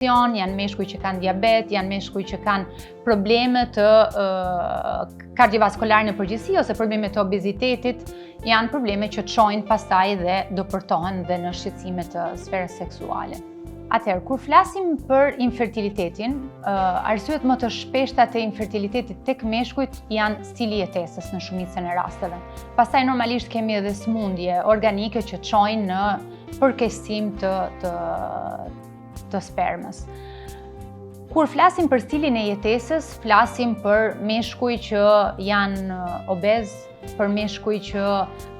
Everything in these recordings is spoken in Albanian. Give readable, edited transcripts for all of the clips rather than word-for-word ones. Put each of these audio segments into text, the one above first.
janë meshkuj që kanë diabet, janë meshkuj që kanë probleme të kardiovaskulare në përgjithësi ose probleme të obezitetit, janë probleme që çojnë pastaj dhe dopërtohen dhe në shqetësime të sferës seksuale. Atëherë, kur flasim për infertilitetin, arsyet më të shpeshta të infertilitetit tek meshkujt janë stili i jetesës në shumicën e rasteve. Pastaj normalisht kemi edhe sëmundje organike që çojnë në përkeqësim të spermës. Kur flasim për stilin e jetesës, flasim për meshkuj që janë obez, për meshkuj që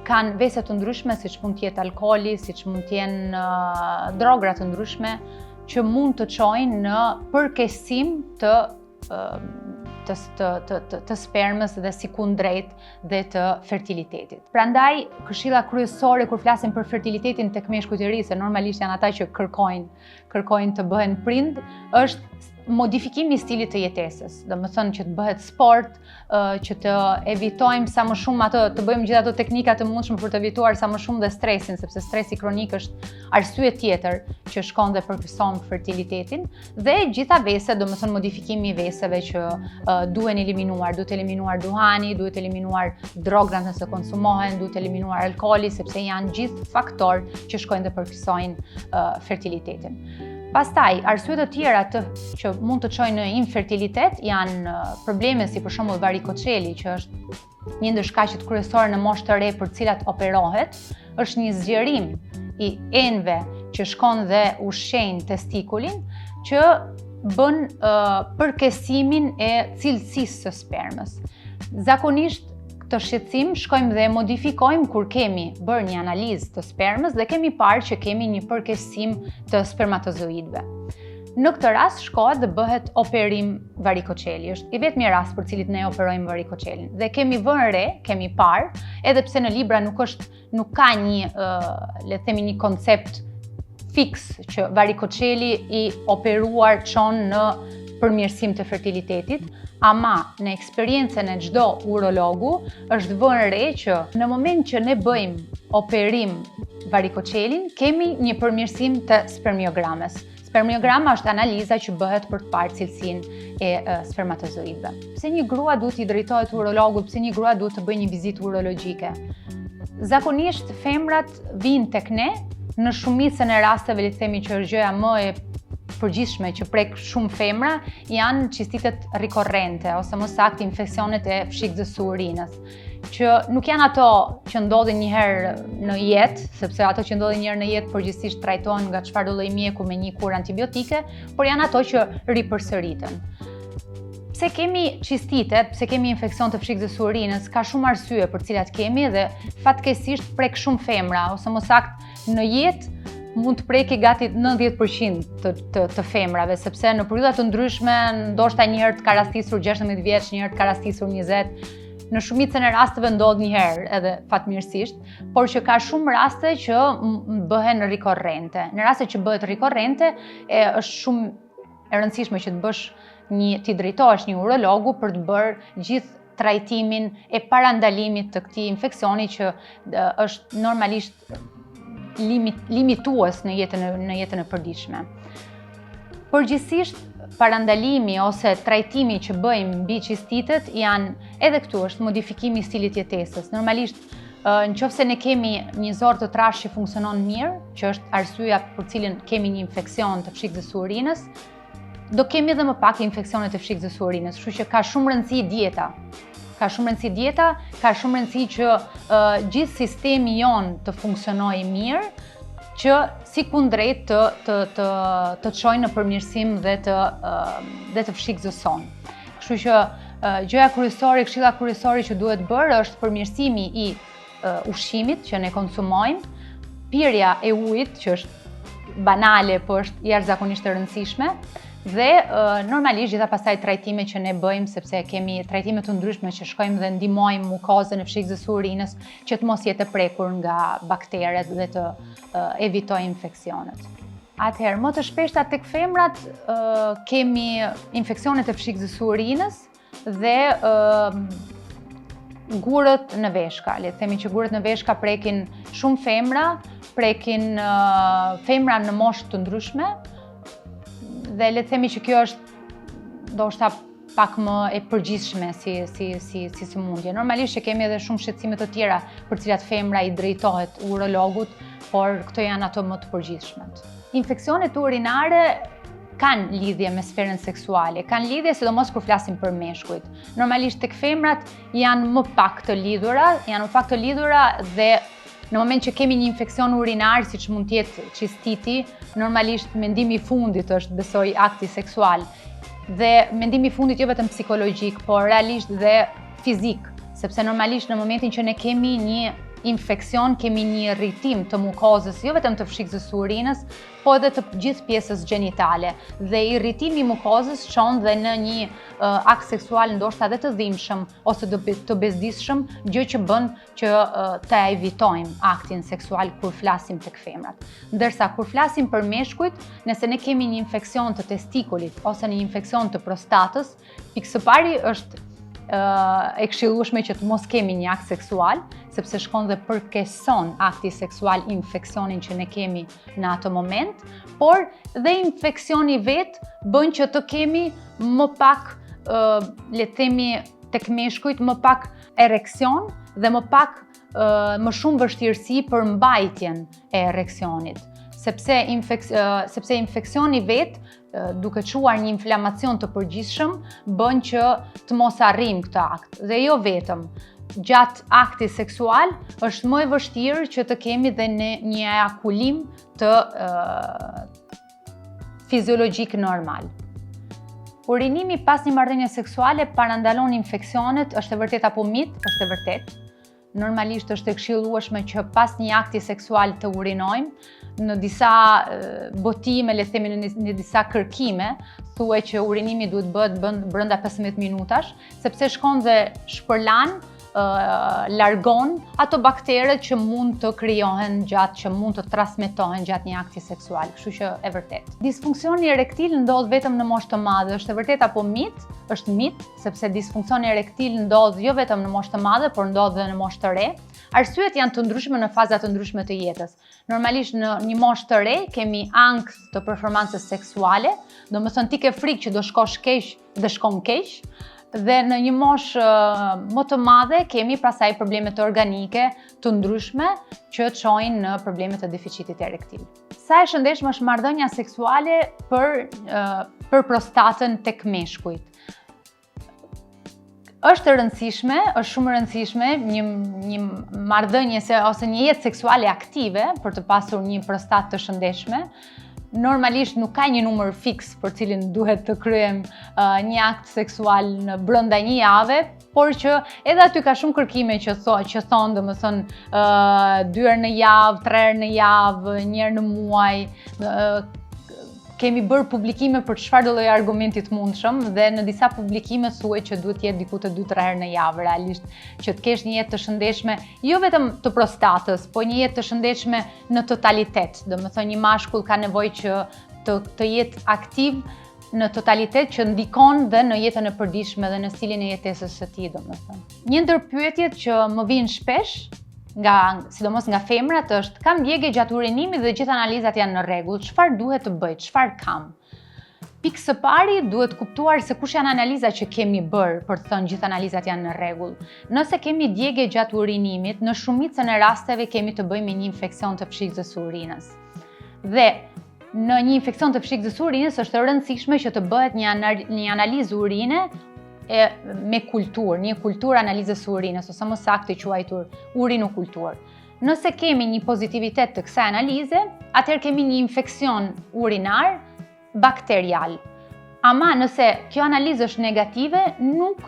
kanë vese të ndryshme, siç mund të jetë alkooli, siç mund të jenë drogra të ndryshme, që mund të çojnë në përkeqësim të spermës dhe si kundrejt dhe të fertilitetit. Prandaj, këshilla kryesore kur flasim për fertilitetin tek meshkujt e ri, se normalisht janë ata që kërkojnë të bëhen prind, është modifikimi i stilit të jetesës. Domethënë që të bëhet sport, që të evitojmë sa më shumë të bëjmë gjithë ato teknika të mundshme për të evituar sa më shumë dhe stresin, sepse stresi kronik është arsye tjetër që shkon dhe përkeqëson fertilitetin, dhe gjitha veset, domethënë modifikimi i veseve që duhet eliminuar duhani, duhet eliminuar drograt nëse konsumohen, duhet eliminuar alkooli, sepse janë gjithë faktorë që shkojnë dhe përkeqësojnë fertilitetin. Pastaj, arsyet të tjera që mund të çojnë në infertilitet janë probleme si për shembull varikoceli, që është një ndër shkaqet kryesore në moshë të re për të cilat operohet, është një zgjerim i enëve që shkon dhe ushqejnë testikulin, që bën përkeqësimin e cilësisë së spermës. Zakonisht këtë shqetësim shkojmë dhe modifikojmë kur kemi bërë një analizë të spermës dhe kemi parë që kemi një përkeqësim të spermatozoidëve. Në këtë rast shkohet dhe bëhet operim varikoceli. Është i vetmi rast për cilit ne operojmë varikocelin. Dhe kemi vënë re, kemi parë, edhe pse në libra nuk ka një, le të themi, një koncept fiks që varikoceli i operuar çon në përmirësim të fertilitetit, ama në eksperiencën e çdo urologu është vënë re që në moment që ne bëjmë operim varikocelin, kemi një përmirësim të spermiogramës. Spermiograma është analiza që bëhet për të parë cilësinë e spermatozoidëve. Pse një grua duhet i drejtohet urologut, pse një grua duhet të bëjë një vizitë urologjike? Zakonisht femrat vinë tek ne në shumicën e rasteve, le të themi që është gjëja më e përgjithshme që prek shumë femra, janë qistitet rikorrente ose më saktë infeksionet e fshikës së urinës, që nuk janë ato që ndodhin një herë në jetë, sepse ato që ndodhin një herë në jetë përgjithsisht trajtohen nga çfarëdo lloj mjeku me një kurë antibiotike, por janë ato që ripërsëriten. Pse kemi qistitet, pse kemi infeksion të fshikës së urinës, ka shumë arsye për cilat kemi dhe fatkeqësisht prek shumë femra, ose më saktë në jetë mund të preki gati 90% të femrave, sepse në periudha të ndryshme, ndoshta një herë të ka rastisur 16 vjeç, një herë të ka rastisur 20, në shumicën e rasteve ndodh një herë edhe fatmirësisht, por që ka shumë raste që bëhen rikorrente. Në raste që bëhet rikorrente, është shumë e rëndësishme që t'i drejtohesh një urologu për të bërë gjithë trajtimin e parandalimit të këtij infeksioni që është normalisht limitues në jetën e përditshme. Përgjithsisht, parandalimi ose trajtimi që bëjmë mbi qistitet janë edhe këtu është modifikimi i stilit jetesës. Normalisht, nëse ne kemi një zor të trashë që funksionon mirë, që është arsyeja për cilën kemi një infeksion të fshikës së urinës, do kemi edhe më pak infeksionet të fshikës së urinës, kështu që ka shumë rëndësi dieta. Ka shumë rëndësi që gjithë sistemi jon të funksionojë mirë, që si kundrejt të çojnë në përmirësim dhe të fshikës son. Kështu që këshilla kryesore që duhet bërë është përmirësimi i ushqimit që ne konsumojmë, pirja e ujit që është banale, por është jashtëzakonisht e rëndësishme, dhe normalisht gjitha pastaj trajtime që ne bëjmë, sepse kemi trajtime të ndryshme që shkojmë dhe ndihmojmë mukozën e fshikës së urinës që të mos jetë prekur nga bakteret dhe të evitojë infeksionet. Atëherë, më të shpeshta tek femrat kemi infeksionet e fshikës së urinës dhe gurët në veshka. Le të themi që gurët në veshka prekin shumë femra, prekin femra në moshë të ndryshme, Dhe le të themi që kjo është ndoshta pak më e përgjithshme si sëmundje. Normalisht që kemi edhe shumë shqetësime të tjera për cilat femra i drejtohet urologut, por këto janë ato më të përgjithshmet. Infeksionet urinare kanë lidhje me sferën seksuale, kanë lidhje sidomos kur flasim për meshkujt. Normalisht tek femrat janë më pak të lidhura dhe në moment që kemi një infeksion urinar, siç mund të jetë cistiti, normalisht mendimi i fundit është besoj akti seksual. Dhe mendimi i fundit jo vetëm psikologjik, por realisht dhe fizik, sepse normalisht në momentin që ne kemi një infeksion, kemi një rritim të mukozës, jo vetëm të fshikës së urinës, po edhe të gjithë pjesës gjenitale. Dhe i rritimi i mukozës çon dhe në një akt seksual ndoshta edhe të dhimbshëm ose të bezdisshëm, gjë që bën që të evitojmë aktin seksual kur flasim tek femrat. Ndërsa kur flasim për meshkujt, nëse ne kemi një infeksion të testikulit ose një infeksion të prostatës, pikë së pari është e këshillueshme që të mos kemi një akt seksual, sepse shkon dhe përkeson akti seksual infeksionin që ne kemi në atë moment, por dhe infeksioni vetë bën që të kemi më pak, le të themi tek meshkujt, më pak ereksion dhe më shumë vështirësi për mbajtjen e ereksionit. Sepse infeksioni vetë, duke quar një inflamacion të përgjithshëm, bën që të mos arrijmë këtë akt. Dhe jo vetëm, gjatë akti seksual është më e vështirë që të kemi dhe një ejakulim të fiziologjik normal. Urinimi pas një marrëdhënie seksuale parandalon infeksionet, është e vërtet apo mit? Është e vërtet. Normalisht është e këshillueshme që pas një akti seksual të urinojmë. Në disa botime, le të themi në disa kërkime, thuhet që urinimi duhet bëhet brenda 15 minutash, sepse shkon dhe shpërlan, largon ato bakteret që mund të krijohen që mund të transmetohen gjatë një akti seksual, kështu që e vërtet. Disfunksioni erektil ndodh vetëm në moshë të madhe, është e vërtet apo mit? Është mit, sepse disfunksioni erektil ndodh jo vetëm në moshë të madhe, por ndodh edhe në moshë të re. Arsyet janë të ndryshme në faza të ndryshme të jetës. Normalisht në një moshë të re kemi ankth të performancës seksuale, domethënë ti ke frikë që do shkosh keq dhe shkon keq. Dhe në një moshë më të madhe kemi pastaj problemet organike të ndryshme që çojnë në probleme të deficitit erektil. Sa e shëndetshme është marrëdhënia seksuale për prostatën tek meshkujt? Është shumë e rëndësishme një marrëdhënie ose një jetë seksuale aktive për të pasur një prostatë të shëndetshme. Normalisht nuk ka një numër fiks për cilin duhet të kryejmë një akt seksual në brenda një jave, por që edhe aty ka shumë kërkime që thonë, domethënë 2 herë në javë, 3 herë në javë, 1 herë në muaj. Kemi bërë publikime për çfarëdo lloj argumenti të mundshëm dhe në disa publikime thuhet që duhet të jetë diku të 2-3 herë në javë realisht, që të kesh një jetë të shëndetshme, jo vetëm të prostatës, po një jetë të shëndetshme në totalitet. Domethënë një mashkull ka nevojë që të jetë aktiv në totalitet, që ndikon dhe në jetën e përditshme dhe në stilin e jetesës së tij, domethënë. Një ndër pyetjet që më vijnë shpesh sidomos nga femrat është: kam djegje gjatë urinimit dhe gjithë analizat janë në rregull, çfarë duhet të bëj, çfarë kam? Pikë së pari duhet kuptuar se kush janë analizat që kemi bërë për të thënë gjithë analizat janë në rregull. Nëse kemi djegje gjatë urinimit, në shumicën e rasteve kemi të bëjmë me një infeksion të fshikës së urinës. Dhe në një infeksion të fshikës së urinës është e rëndësishme që të bëhet një analizë urine me kulturë, një kulturë analizës së urinës, ose më saktë quajtur urinokulturë. Nëse kemi një pozitivitet të kësaj analize, atëherë kemi një infeksion urinar bakterial. Ama nëse kjo analizë është negative, nuk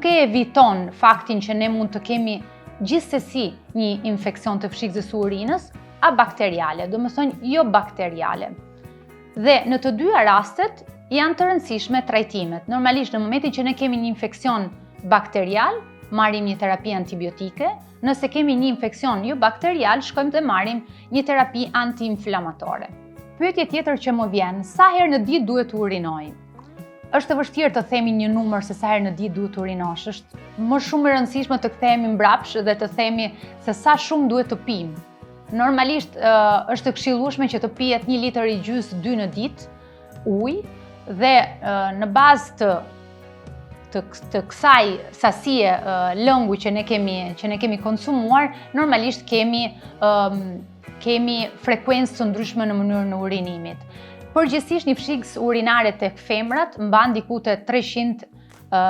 e eviton faktin që ne mund të kemi gjithsesi një infeksion të fshikës së urinës abakteriale, domethënë jo bakteriale. Dhe në të dyja rastet janë të rëndësishme trajtimet. Normalisht në momentin që ne kemi një infeksion bakterial, marrim një terapi antibiotike. Nëse kemi një infeksion jo bakterial, shkojmë dhe marrim një terapi antiinflamatore. Pyetje tjetër që më vjen: sa herë në ditë duhet të urinoj? Është e vështirë të themi një numër se sa herë në ditë duhet të urinosh. Është më shumë e rëndësishme të kthehemi mbrapsht dhe të themi se sa shumë duhet të pimë. Normalisht është e këshillueshme që të pihet 1,5 litër 2 në ditë ujë dhe në bazë të kësaj sasie lëngu që ne kemi konsumuar, normalisht kemi frekuencë të ndryshme në mënyrën e urinimit. Përgjithsisht një fshigës urinare tek femrat mban diku te 300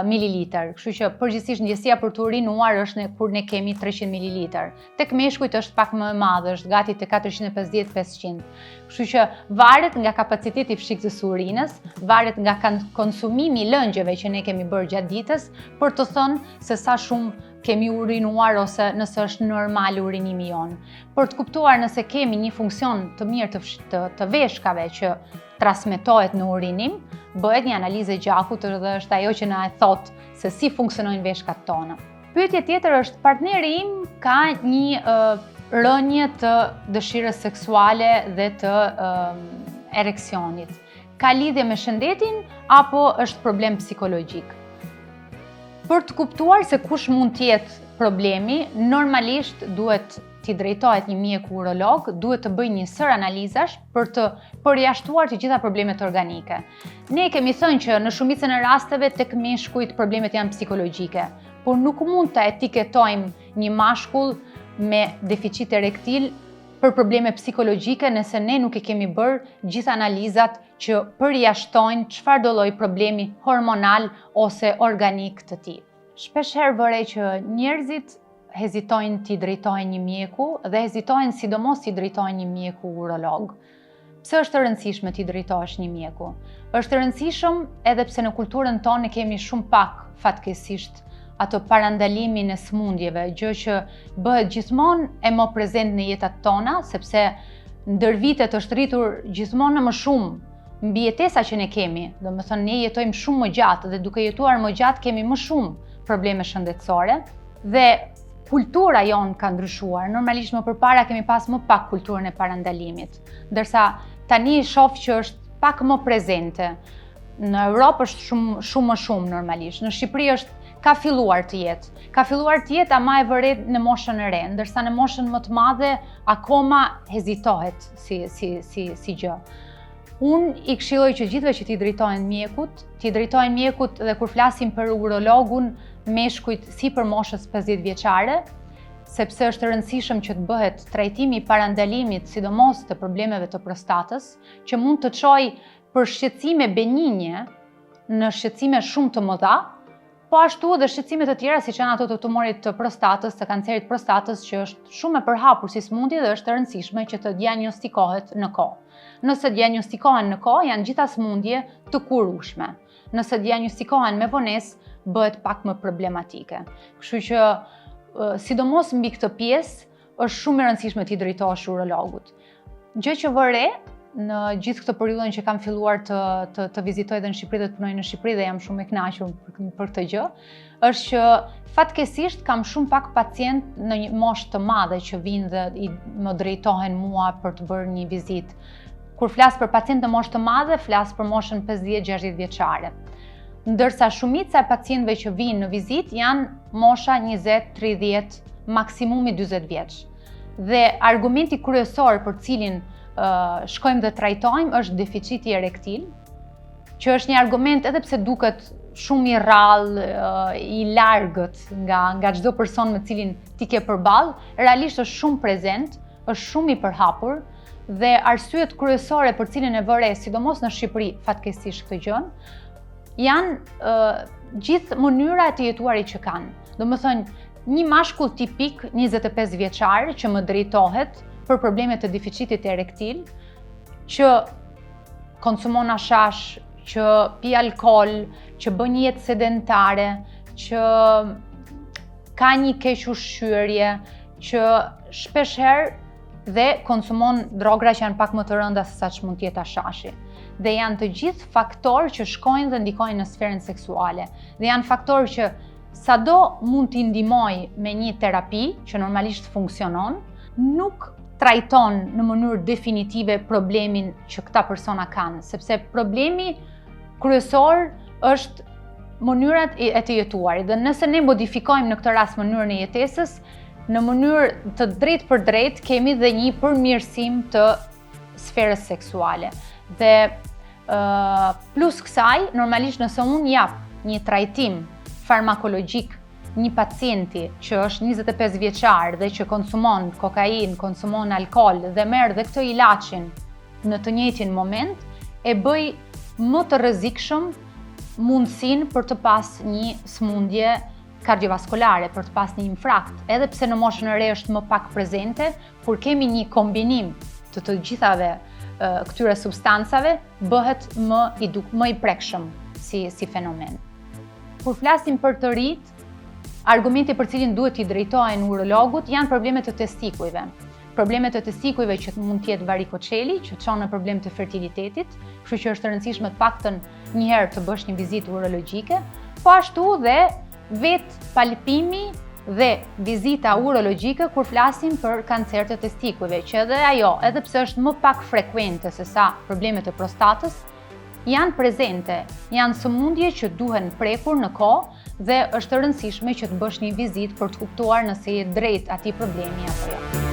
mililitër, kështu që përgjithsisht ndjesia për të urinuar është kur ne kemi 300 mililitër. Tek meshkujt është pak më e madhe, është gati te 450-500. Kështu që varet nga kapaciteti i fshigës së urinës, varet nga konsumimi i lëngjeve që ne kemi bërë gjatë ditës për të thënë se sa shumë kemi urinuar ose nëse është normal urinimi jonë. Për të kuptuar nëse kemi një funksion të mirë të veshkave që transmetohet në urinim, bëhet një analizë e gjakut dhe është ajo që na e thot se si funksionojnë veshkat tona. Pyetje tjetër është: partneri im ka një rënje të dëshirës seksuale dhe të ereksionit. Ka lidhje me shëndetin apo është problem psikologjik? Për të kuptuar se kush mund të jetë problemi, normalisht duhet t'i drejtohet një mjeku urolog, duhet të bëj një sër analizash për të përjashtuar të gjitha problemet organike. Ne kemi thënë që në shumicën e rasteve tek meshkujt problemet janë psikologjike, por nuk mund të etiketojmë një mashkull me deficit erektil për probleme psikologjike nëse ne nuk e kemi bërë gjitha analizat që përjashtojnë çfarëdo lloj problemi hormonal ose organik të tij. Shpeshherë vërej që njerëzit hezitojnë t'i drejtojnë një mjeku dhe hezitojnë sidomos t'i drejtojnë një mjeku urolog. Pse është e rëndësishme t'i drejtohesh një mjeku? Është e rëndësishëm edhe pse në kulturën tonë kemi shumë pak fatkeqësisht ato parandalimin e smundjeve, gjë që bëhet gjithmonë e më prezent në jetat tona, sepse ndër vitet është rritur gjithmonë më shumë mbi jetesa që ne kemi. Domethënë ne jetojmë shumë më gjatë dhe duke jetuar më gjatë kemi më shumë probleme shëndetësore dhe kultura jonë ka ndryshuar. Normalisht më përpara kemi pas më pak kulturën e parandalimit, ndërsa tani shoh që është pak më prezente. Në Europë është shumë më shumë normalisht. Në Shqipëri ka filluar të jetë. Ka filluar të jetë ama e vëret në moshën e re, ndërsa në moshën më të madhe akoma hezitohet si gjë. Unë i këshilloj që gjithëve që t'i drejtojnë mjekut dhe kur flasim për urologun, meshkujt si për moshës 50 vjeçare, sepse është e rëndësishëm që të bëhet trajtimi i parandalimit, sidomos të problemeve të prostatës, që mund të çojë për shqetësime benigne në shqetësime shumë të mëdha, po ashtu edhe shqetësime të tjera siç janë ato të tumorit të prostatës, të kancerit prostatës, që është shumë e përhapur si smundje dhe është e rëndësishme që të diagnostikohet në kohë. Nëse diagnostikohen në kohë, janë gjitha smundje të kurueshme. Nëse diagnostikohen me vonesë, bëhet pak më problematike. Kështu që, sidomos mbi këtë pjesë, është shumë e rëndësishme t'i drejtohesh urologut. Gjë që vë re në gjithë këtë periudhën që kam filluar të vizitoj dhe në Shqipëri dhe të punoj në Shqipëri dhe jam shumë e kënaqur për këtë gjë, është që fatkeqësisht kam shumë pak pacient në një moshë të madhe që vinë dhe më drejtohen mua për të bërë një vizitë. Kur flas për pacient në moshë të madhe, flas për moshën 50-60 vjeçare. Ndërsa shumica e pacientëve që vinë në vizitë janë mosha 20-30, maksimumi 40 vjeç. Dhe argumenti kryesor për cilin shkojmë dhe trajtojmë është deficiti erektil, që është një argument edhe pse duket shumë i rrallë, i largët nga çdo person me cilin ti ke përballë, realisht është shumë prezent, është shumë i përhapur dhe arsyet kryesore për cilin e vëre, sidomos në Shqipëri, fatkeqësisht këtë gjën, janë gjithë mënyra e të jetuarit që kanë. Domethënë, një mashkull tipik 25 vjeçar që më drejtohet për probleme të deficitit erektil, që konsumon hashash, që pi alkool, që bën një jetë sedentare, që ka një keq ushqyerje, që shpeshherë dhe konsumon drogra që janë pak më të rënda se sa që mund të jetë hashashi. Dhe janë të gjithë faktorë që shkojnë dhe ndikojnë në sferën seksuale. Dhe janë faktorë që sado mund t'i ndihmoj me një terapi që normalisht funksionon, nuk trajton në mënyrë definitive problemin që këta persona kanë, sepse problemi kryesor është mënyrat e të jetuarit. Dhe nëse ne modifikojmë në këtë rast mënyrën e jetesës, në mënyrë të drejtë për drejtë kemi dhe një përmirësim të sferës seksuale. Dhe plus kësaj, normalisht nëse unë jap një trajtim farmakologjik një pacienti që është 25 vjeçar dhe që konsumon kokain, konsumon alkool dhe merr dhe këtë ilaçin në të njëjtin moment, e bëj më të rrezikshëm mundësinë për të pas një sëmundje kardiovaskulare, për të pas një infarkt, edhe pse në moshën e re është më pak prezente, kur kemi një kombinim të gjithave këtyre substancave, bëhet më i prekshëm si fenomen. Kur flasim për të rit, argumenti për cilin duhet t'i drejtohen urologut janë problemet të testikujve. Problemet të testikujve që mund t'jetë varikoceli, që çon në problem të fertilitetit, kështu që është e rëndësishme të paktën një herë të bësh një vizitë urologjike, po ashtu dhe vetë palpimi dhe vizita urologjike kur flasim për kancer të testikujve, që edhe ajo, edhe pse është më pak frekuente se sa problemet e prostatës, janë prezente, janë sëmundje që duhen prekur në kohë dhe është e rëndësishme që të bësh një vizitë për të kuptuar nëse je drejt atij problemi apo jo.